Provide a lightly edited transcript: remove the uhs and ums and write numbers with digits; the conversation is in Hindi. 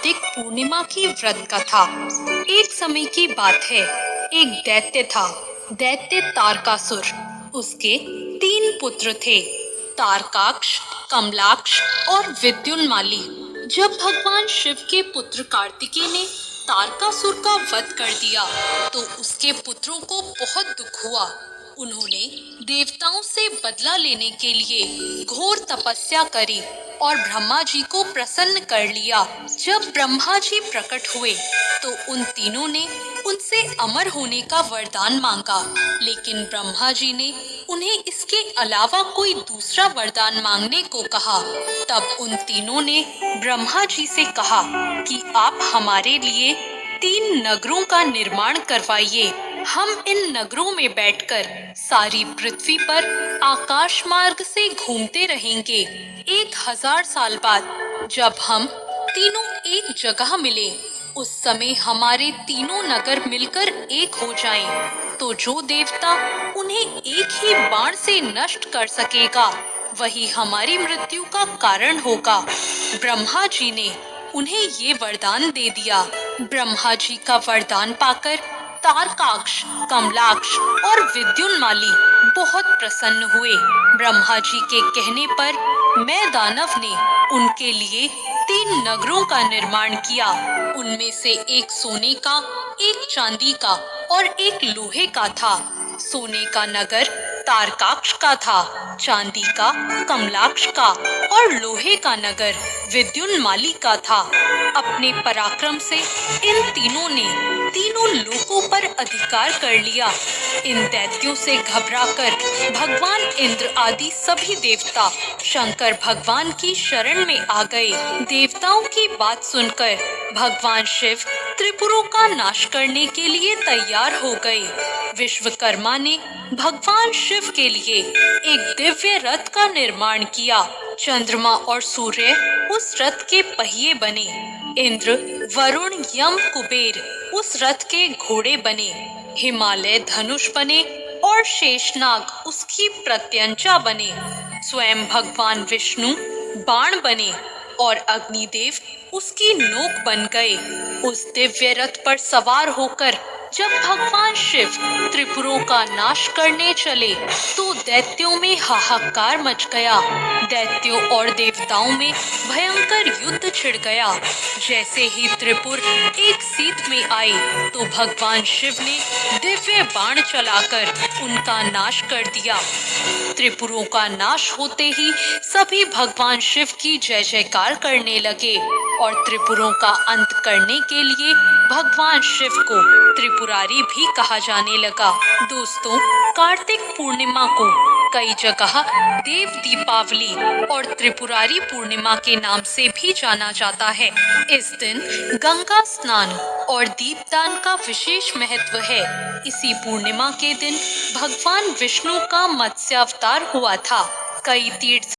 कार्तिक पूर्णिमा की व्रत कथा। एक समय की बात है, एक दैत्य था, दैत्य तारकासुर। उसके 3 पुत्र थे, तारकाक्ष, कमलाक्ष और विद्युन्माली। जब भगवान शिव के पुत्र कार्तिकेय ने तारकासुर का वध कर दिया तो उसके पुत्रों को बहुत दुख हुआ। उन्होंने देवताओं से बदला लेने के लिए घोर तपस्या करी और ब्रह्मा जी को प्रसन्न कर लिया। जब ब्रह्मा जी प्रकट हुए तो उन तीनों ने उनसे अमर होने का वरदान मांगा, लेकिन ब्रह्मा जी ने उन्हें इसके अलावा कोई दूसरा वरदान मांगने को कहा। तब उन तीनों ने ब्रह्मा जी से कहा कि आप हमारे लिए 3 नगरों का निर्माण करवाइए। हम इन नगरों में बैठकर सारी पृथ्वी पर आकाश मार्ग से घूमते रहेंगे। 1000 साल बाद जब हम तीनों एक जगह मिले, उस समय हमारे तीनों नगर मिलकर एक हो जाएं, तो जो देवता उन्हें एक ही बाण से नष्ट कर सकेगा, वही हमारी मृत्यु का कारण होगा। ब्रह्मा जी ने उन्हें ये वरदान दे दिया। ब्रह्मा जी का वरदान पाकर तारकाक्ष, कमलाक्ष और विद्युन्माली बहुत प्रसन्न हुए। ब्रह्मा जी के कहने पर मैं दानव ने उनके लिए 3 नगरों का निर्माण किया। उनमें से एक सोने का, एक चांदी का और एक लोहे का था। सोने का नगर तारकाक्ष का था, चांदी का कमलाक्ष का और लोहे का नगर विद्युन्माली का था। अपने पराक्रम से इन तीनों ने तीनों लोकों पर अधिकार कर लिया। इन दैत्यों से घबराकर भगवान इंद्र आदि सभी देवता शंकर भगवान की शरण में आ गए। देवताओं की बात सुनकर भगवान शिव त्रिपुरों का नाश करने के लिए तैयार हो गए। विश्वकर्मा ने भगवान शिव के लिए एक दिव्य रथ का निर्माण किया। चंद्रमा और सूर्य उस रथ के पहिए बने। इंद्र, वरुण, यम, कुबेर उस रथ के घोड़े बने। हिमालय धनुष बने और शेषनाग उसकी प्रत्यंचा बने। स्वयं भगवान विष्णु बाण बने और अग्निदेव उसकी नोक बन गए। उस दिव्य रथ पर सवार होकर जब भगवान शिव त्रिपुरों का नाश करने चले तो दैत्यों में हाहाकार मच गया। दैत्यों और देवताओं में भयंकर युद्ध छिड़ गया। जैसे ही त्रिपुर एक सीत में आए तो भगवान शिव ने दिव्य बाण चलाकर उनका नाश कर दिया। त्रिपुरों का नाश होते ही सभी भगवान शिव की जय जयकार करने लगे और त्रिपुरों का अंत करने के लिए भगवान शिव को त्रिपुरारी भी कहा जाने लगा। दोस्तों, कार्तिक पूर्णिमा को कई जगह देव दीपावली और त्रिपुरारी पूर्णिमा के नाम से भी जाना जाता है। इस दिन गंगा स्नान और दीपदान का विशेष महत्व है। इसी पूर्णिमा के दिन भगवान विष्णु का मत्स्य अवतार हुआ था। कई तीर्थ